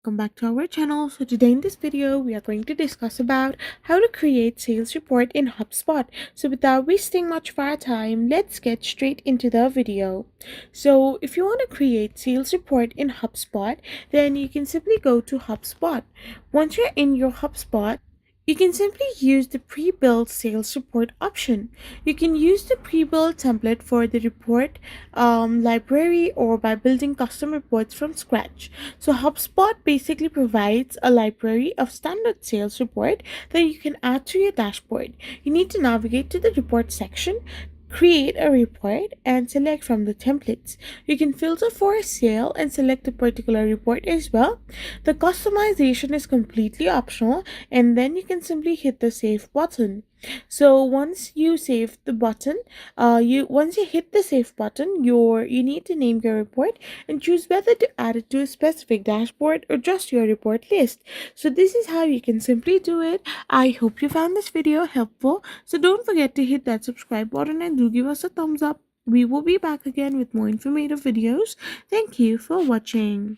welcome back to our channel. So today in this video we are going to discuss about how to create sales report in HubSpot. So without wasting much of our time, let's get straight into the video. So if you want to create sales report in HubSpot, then you can simply go to HubSpot. Once you're in your HubSpot, you can simply use the pre-built sales report option. You can use the pre-built template for the report library or by building custom reports from scratch. So HubSpot basically provides a library of standard sales report that you can add to your dashboard. You need to navigate to the report section, create a report, and select from the templates. You can filter for a sale and select a particular report as well. The customization is completely optional, and then you can simply hit the save button. So once you save the button, once you hit the save button, you need to name your report and choose whether to add it to a specific dashboard or just your report list. So this is how you can simply do it. I hope you found this video helpful. So don't forget to hit that subscribe button and do give us a thumbs up. We will be back again with more informative videos. Thank you for watching.